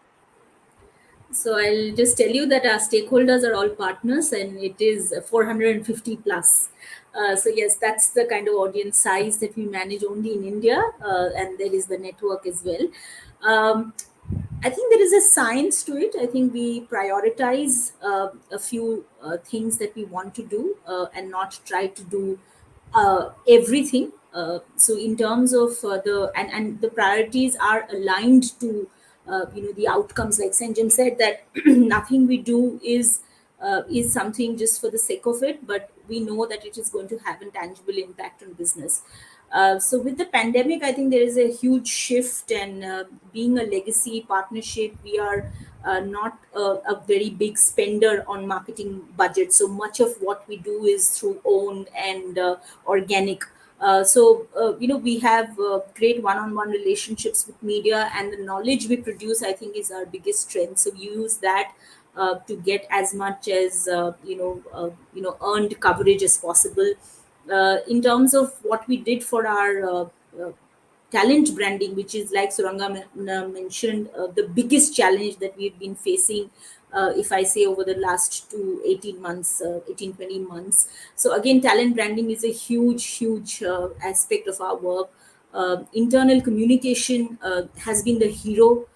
So I'll just tell you that our stakeholders are all partners, and it is 450 plus. So yes, that's the kind of audience size that we manage only in India, and there is the network as well. Um, I think there is a science to it. I think we prioritize a few things that we want to do, and not try to do everything. So in terms of and the priorities are aligned to the outcomes. Like Sanjam said, that nothing we do is something just for the sake of it, but we know that it is going to have a tangible impact on business. So with the pandemic, I think there is a huge shift, and being a legacy partnership, we are not a very big spender on marketing budget. So much of what we do is through owned and organic. We have great one-on-one relationships with media, and the knowledge we produce, I think, is our biggest strength. So we use that to get as much as earned coverage as possible. In terms of what we did for our uh, talent branding, which is, like Suranga mentioned, the biggest challenge that we've been facing, if I say over the last 18 months, 18-20 months. So again, talent branding is a huge aspect of our work. Internal communication has been the hero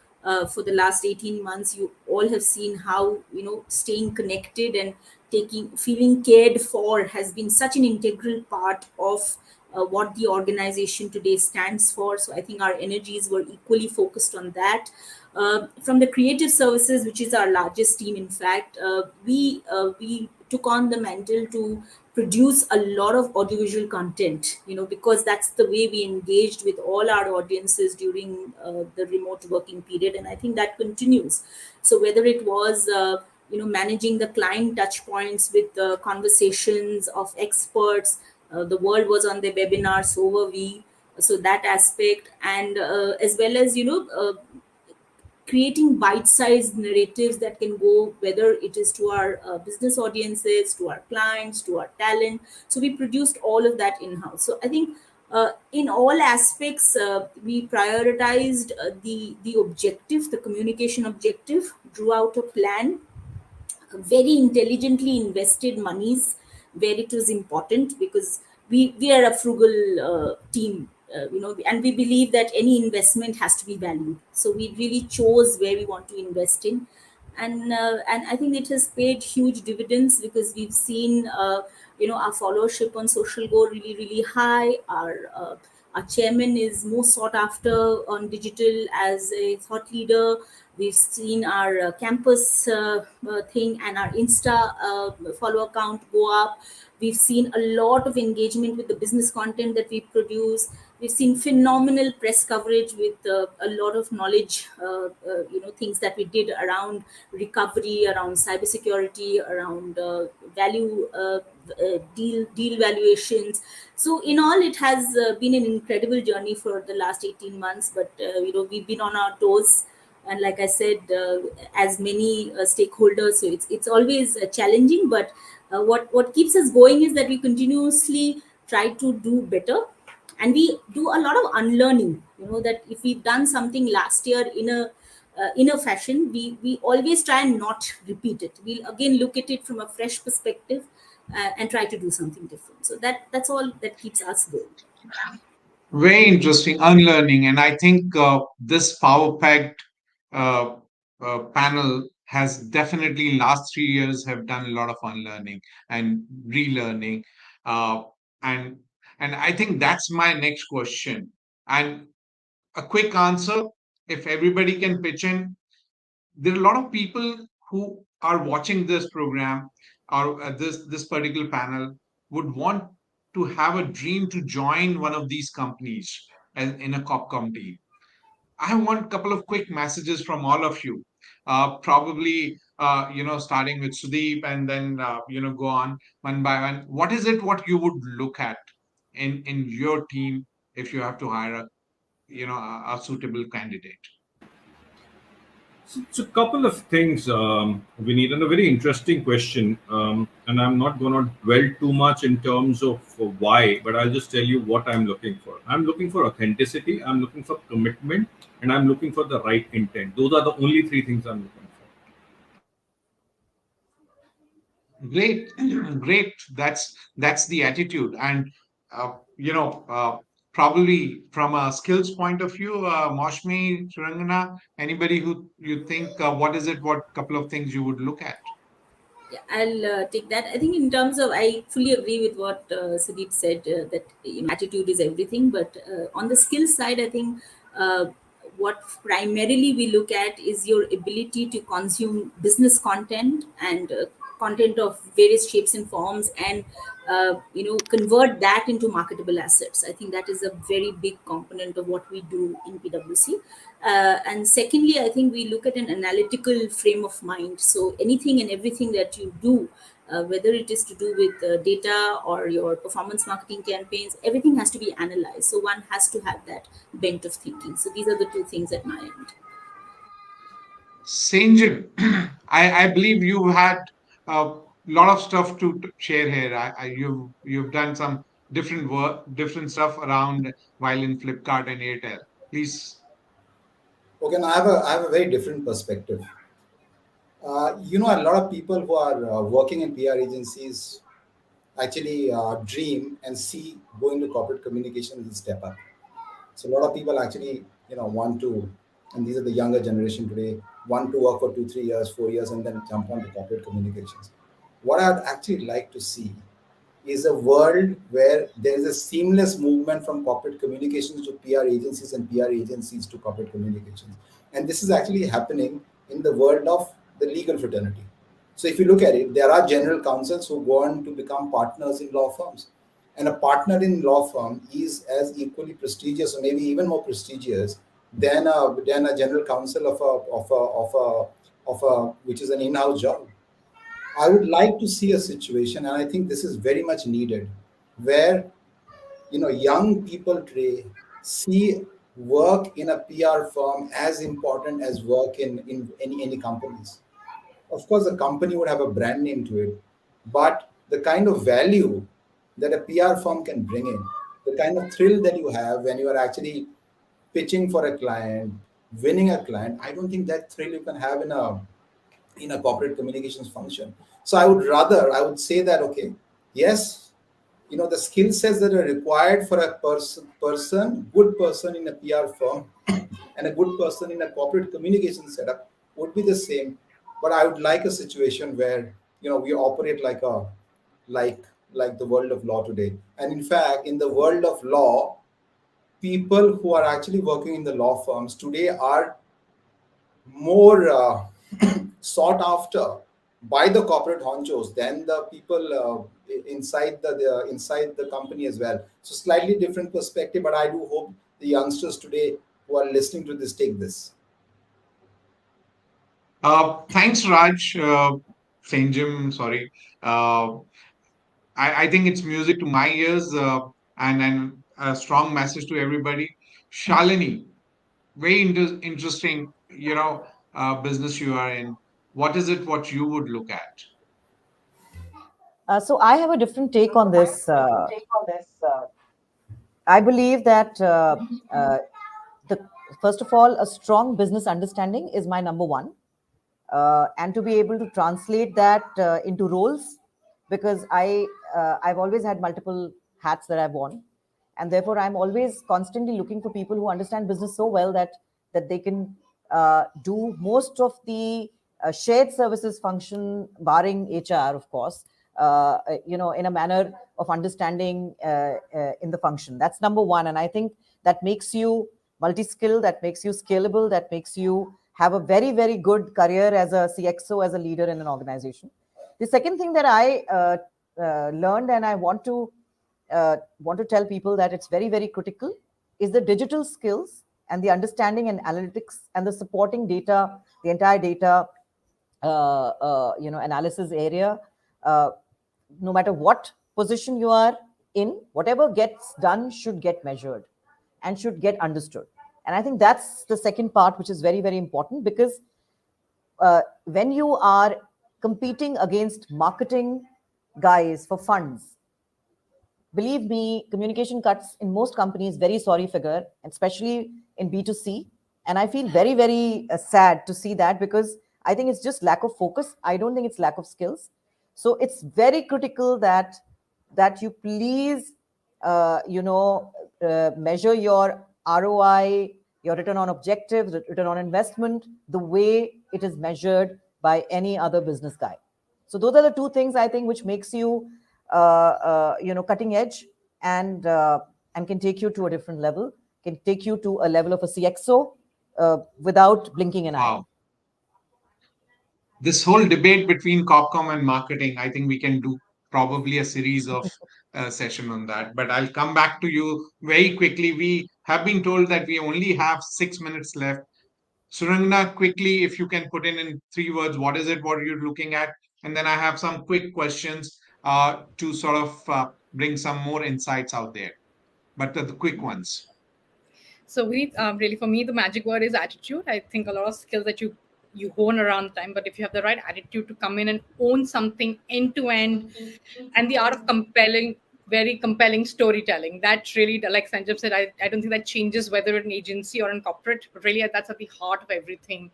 for the last 18 months. You all have seen how, staying connected and feeling cared for has been such an integral part of what the organization today stands for. So I think our energies were equally focused on that. From the creative services, which is our largest team, in fact, we took on the mantle to produce a lot of audiovisual content, because that's the way we engaged with all our audiences during the remote working period, and I think that continues. So whether it was managing the client touch points with the conversations of experts, the world was on the webinar, so were we. So that aspect, and as well as creating bite-sized narratives that can go, whether it is to our business audiences, to our clients, to our talent. So we produced all of that in-house. So I think in all aspects, we prioritized the objective, the communication objective, drew out a plan, very intelligently invested monies where it was important, because we are a frugal team, and we believe that any investment has to be valued. So we really chose where we want to invest in, and I think it has paid huge dividends, because we've seen our followership on social go really really high. Our chairman is more sought after on digital as a thought leader. We've seen our campus thing and our Insta follow account go up. We've seen a lot of engagement with the business content that we produce. We've seen phenomenal press coverage with a lot of knowledge, things that we did around recovery, around cybersecurity, around value deal valuations. So in all, it has been an incredible journey for the last 18 months. But we've been on our toes, and like I said, as many stakeholders, so it's always challenging. But what keeps us going is that we continuously try to do better, and we do a lot of unlearning. That if we've done something last year in a fashion, we always try and not repeat it. We'll again look at it from a fresh perspective, and try to do something different. So that's all that keeps us going. Very interesting, unlearning. And I think this power packed uh, panel has definitely, last 3 years, have done a lot of unlearning and relearning. Uh, and and I think that's my next question. And a quick answer, if everybody can pitch in. There are a lot of people who are watching this program, or this particular panel, would want to have a dream to join one of these companies in a COPCOM team. I want a couple of quick messages from all of you. Probably, starting with Sudeep, and then go on one by one. What is it what you would look at in your team if you have to hire a suitable candidate? So, a couple of things, Vineet, and a very interesting question. And I'm not going to dwell too much in terms of why, but I'll just tell you what I'm looking for. I'm looking for authenticity, I'm looking for commitment, and I'm looking for the right intent. Those are the only three things I'm looking for. Great, great. That's the attitude, and uh, you know, uh, probably from a skills point of view, Moshmi, Surangana, anybody who you think, what is it? What couple of things you would look at? Yeah, I'll take that. I think in terms of, I fully agree with what Sudeep said, that attitude is everything. But on the skill side, I think what primarily we look at is your ability to consume business content, and content of various shapes and forms, and convert that into marketable assets. I think that is a very big component of what we do in PwC. And secondly, I think we look at an analytical frame of mind. So anything and everything that you do, whether it is to do with data or your performance marketing campaigns, everything has to be analyzed. So one has to have that bent of thinking. So these are the two things at my end. Sanjay, I believe you had a lot of stuff to share here. You've done some different work, different stuff around while in Flipkart and Airtel. Please. Okay, now I have a very different perspective. A lot of people who are working in PR agencies actually dream and see going to corporate communication as a step up. So a lot of people actually, want to, and these are the younger generation today, want to work for 2, 3 years, 4 years, and then jump onto corporate communications. What I'd actually like to see is a world where there is a seamless movement from corporate communications to PR agencies and PR agencies to corporate communications. And this is actually happening in the world of the legal fraternity. So if you look at it, there are general counsels who go on to become partners in law firms. And a partner in law firm is as equally prestigious, or maybe even more prestigious, than a general counsel of a which is an in-house job. I would like to see a situation, and I think this is very much needed, where young people today see work in a PR firm as important as work in any companies. Of course, the company would have a brand name to it, but the kind of value that a PR firm can bring in, the kind of thrill that you have when you are actually pitching for a client, winning a client, I don't think that thrill you can have in a corporate communications function. So I would say that, okay, yes, the skill sets that are required for a good person in a PR firm and a good person in a corporate communication setup would be the same. But I would like a situation where we operate like like the world of law today. And in fact, in the world of law, people who are actually working in the law firms today are more sought after by the corporate honchos than the people inside the company as well. So slightly different perspective, but I do hope the youngsters today who are listening to this take this. Thanks, Raj. Saint Jim, sorry. Uh, I think it's music to my ears, and a strong message to everybody. Shalini, very interesting, business you are in. What is it what you would look at? So I have a different take on this. I believe that the first of all, a strong business understanding is my number one, and to be able to translate that into roles, because I've always had multiple hats that I've worn, and therefore I'm always constantly looking for people who understand business so well that they can do most of the shared services function, barring HR, of course, in a manner of understanding in the function. That's number one. And I think that makes you multi-skilled, that makes you scalable, that makes you have a very, very good career as a CXO, as a leader in an organization. The second thing that I learned, and I want to tell people that it's very, very critical, is the digital skills and the understanding and analytics and the supporting data, the entire data analysis area. No matter what position you are in, whatever gets done should get measured and should get understood. And I think that's the second part, which is very, very important, because when you are competing against marketing guys for funds, believe me, communication cuts in most companies very sorry figure, especially in B2C. And I feel very, very sad to see that, because I think it's just lack of focus. I don't think it's lack of skills. So it's very critical that you please, measure your ROI, your return on objectives, return on investment, the way it is measured by any other business guy. So those are the two things I think which makes you, cutting edge, and can take you to a different level, can take you to a level of a CXO without blinking an eye. Wow. This whole debate between Copcom and marketing, I think we can do probably a series of session on that. But I'll come back to you very quickly. We have been told that we only have 6 minutes left. Surangna, quickly, if you can put in 3 words, what is it, what you're looking at? And then I have some quick questions to sort of bring some more insights out there. But the quick ones. So Vineet, really for me, the magic word is attitude. I think a lot of skills that you hone around time, but if you have the right attitude to come in and own something end to end, and the art of very compelling storytelling, that really, like Sanjay said, I don't think that changes whether in agency or in corporate, but really that's at the heart of everything.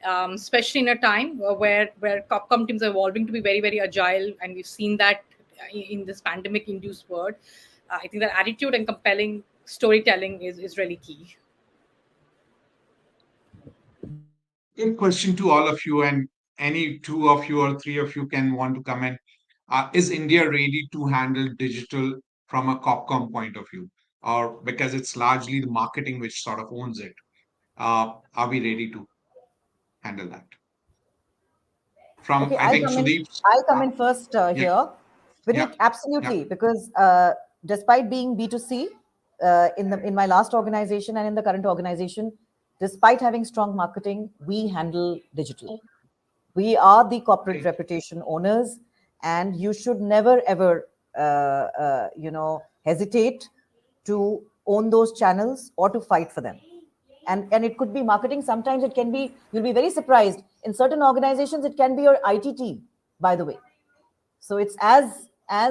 Especially in a time where Copcom teams are evolving to be very, very agile, and we've seen that in this pandemic induced world. I think that attitude and compelling storytelling is really key. Good question to all of you, and any two of you or three of you can want to comment. Is India ready to handle digital from a Copcom point of view, or because it's largely the marketing which sort of owns it? Are we ready to handle that? From Okay, I think Sudeep. I'll come in first Yeah, here. yeah, Vineet, absolutely, yeah. because despite being B2C in my last organization and in the current organization, despite having strong marketing, we handle digital. We are the corporate Great. reputation owners, and you should never ever hesitate to own those channels or to fight for them. And it could be marketing. Sometimes it can be, you'll be very surprised, in certain organizations it can be your IT team, by the way. So it's as I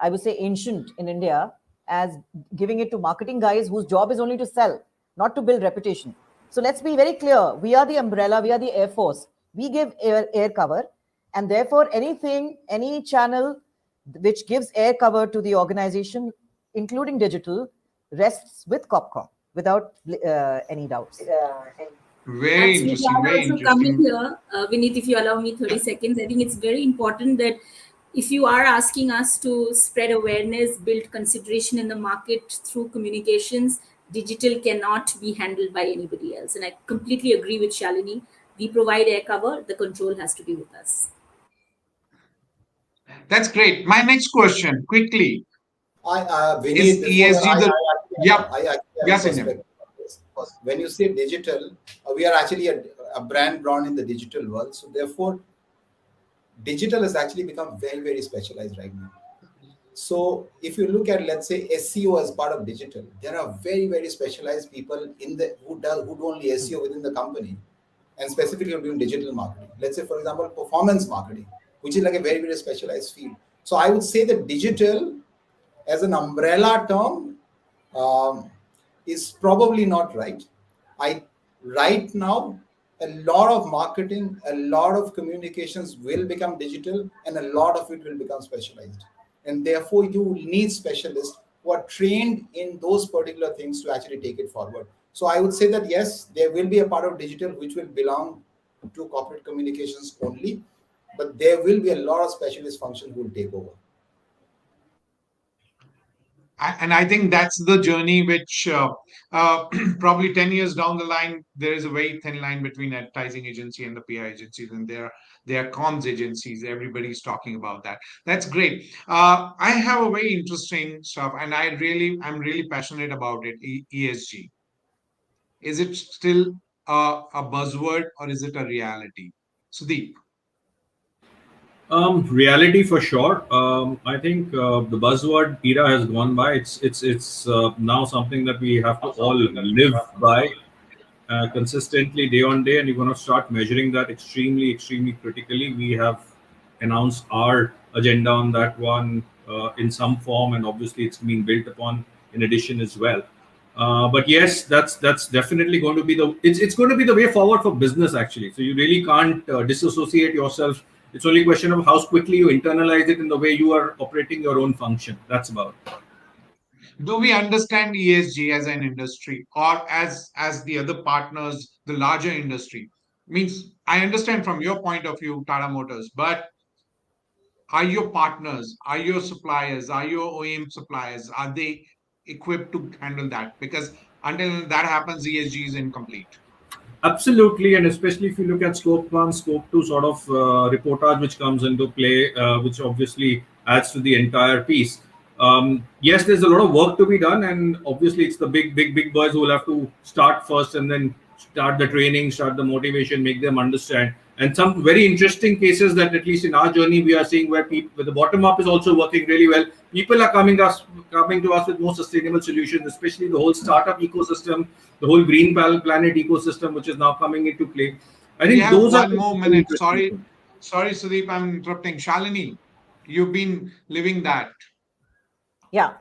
would say ancient in India as giving it to marketing guys whose job is only to sell, not to build reputation. So let's be very clear. We are the umbrella. We are the air force. We give air cover, and therefore any channel which gives air cover to the organization, including digital, rests with Copcom without any doubts. Very Absolutely. interesting. I'll Very also come in interesting. here, Vineet, if you allow me 30 seconds. I think it's very important that if you are asking us to spread awareness, build consideration in the market through communications, digital cannot be handled by anybody else. And I completely agree with Shalini. We provide air cover, the control has to be with us. That's great. My next question, quickly, Vineet, is before that, ESG the? I Yep. actually have a Yes, India. perspective on this. When you say digital, we are actually a brand born in the digital world. So therefore, digital has actually become very, very specialized right now. So if you look at, let's say, SEO as part of digital, there are very, very specialized people who do only SEO within the company, and specifically doing digital marketing. Let's say, for example, performance marketing, which is like a very, very specialized field. So I would say that digital as an umbrella term is probably not right. I Right now, a lot of marketing, a lot of communications will become digital, and a lot of it will become specialized. And therefore, you need specialists who are trained in those particular things to actually take it forward. So I would say that yes, there will be a part of digital which will belong to corporate communications only, but there will be a lot of specialist functions who will take over. And I think that's the journey which probably 10 years down the line, there is a very thin line between advertising agency and the PR agencies, and there are comms agencies. Everybody's talking about that. That's great. I have a very interesting stuff, and I'm really passionate about it. ESG. Is it still a buzzword, or is it a reality? Sudeep. Reality for sure. I think the buzzword era has gone by. It's now something that we have to all live by consistently day on day, and you're going to start measuring that extremely critically. We have announced our agenda on that one in some form, and obviously it's being built upon in addition as well. But yes, that's definitely going to be it's going to be the way forward for business actually. So you really can't disassociate yourself. It's only a question of how quickly you internalize it in the way you are operating your own function. That's about it. Do we understand ESG as an industry, or as the other partners, the larger industry? Means I understand from your point of view, Tata Motors, but are your partners, are your suppliers, are your OEM suppliers, are they equipped to handle that? Because until that happens, ESG is incomplete. Absolutely, and especially if you look at scope one, scope two sort of reportage which comes into play, which obviously adds to the entire piece. Yes, there's a lot of work to be done, and obviously it's the big boys who will have to start first and then start the training, start the motivation, make them understand. And some very interesting cases that at least in our journey we are seeing where the bottom up is also working really well. People are coming to us with more sustainable solutions, especially the whole startup ecosystem, the whole green planet ecosystem, which is now coming into play. I We think have those are one more very minute. interesting things. Sorry, Sudeep, I'm interrupting. Shalini, you've been living that. Yeah,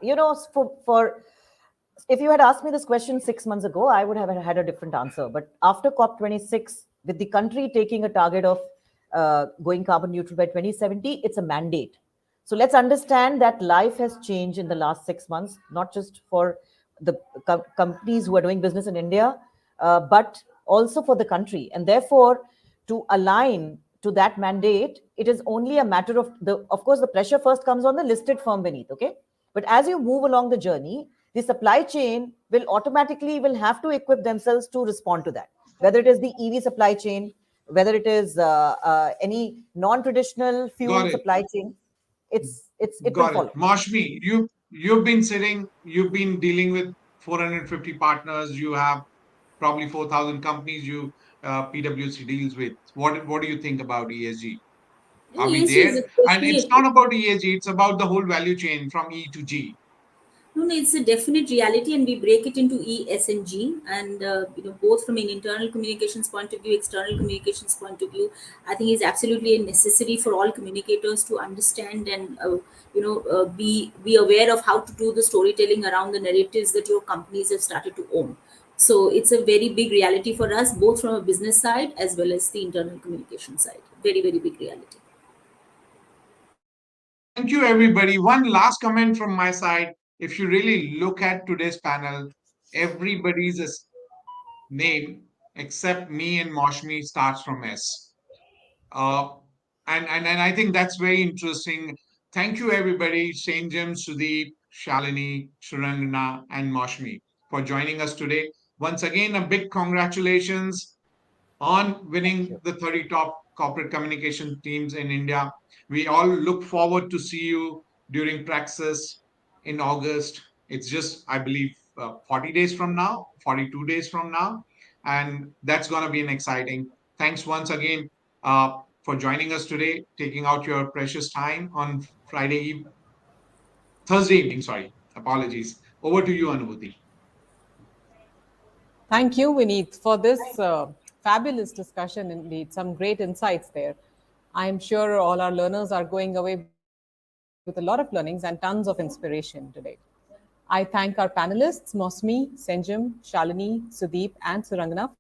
for if you had asked me this question 6 months ago, I would have had a different answer. But after COP26, with the country taking a target of going carbon neutral by 2070, it's a mandate. So let's understand that life has changed in the last 6 months, not just for the companies who are doing business in India, but also for the country. And therefore, to align to that mandate, it is only a matter of course, the pressure first comes on the listed firm beneath, okay? But as you move along the journey, the supply chain will have to equip themselves to respond to that, whether it is the EV supply chain, whether it is any non-traditional Got fuel it. supply chain. It will Got it. follow. Mashmi, you've been dealing with 450 partners. You have probably 4,000 companies you PwC deals with. What do you think about ESG? No, Are we ESG is there? And it's definitely not about ESG, it's about the whole value chain from E to G. no, no, it's a definite reality, and we break it into E, S, and G. And both from an internal communications point of view, external communications point of view, I think is absolutely a necessary for all communicators to understand and be aware of how to do the storytelling around the narratives that your companies have started to own. So it's a very big reality for us, both from a business side as well as the internal communication side. Very, very big reality. Thank you, everybody. One last comment from my side. If you really look at today's panel, everybody's name except me and Moshmi starts from S. Uh, and I think that's very interesting. Thank you, everybody. Sanjam, Sudeep, Shalini, Surangana, and Moshmi for joining us today. Once again, a big congratulations on winning the 30 top corporate communication teams in India. We all look forward to see you during Praxis in August. It's just, I believe, 40 days from now, 42 days from now. And that's going to be an exciting. Thanks once again for joining us today, taking out your precious time on Thursday evening, sorry. Apologies. Over to you, Anubhuti. Thank you, Vineet, for this fabulous discussion. Indeed, some great insights there. I'm sure all our learners are going away with a lot of learnings and tons of inspiration today. I thank our panelists, Mosmi, Senjum, Shalini, Sudeep, and Surangana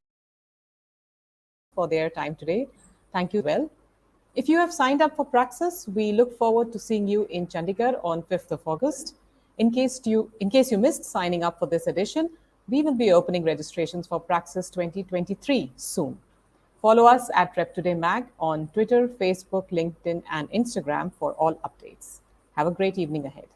for their time today. Thank you, Vineet, as well. If you have signed up for Praxis, we look forward to seeing you in Chandigarh on 5th of August. In case you missed signing up for this edition, we will be opening registrations for Praxis 2023 soon. Follow us at Rep Today Mag on Twitter, Facebook, LinkedIn, and Instagram for all updates. Have a great evening ahead.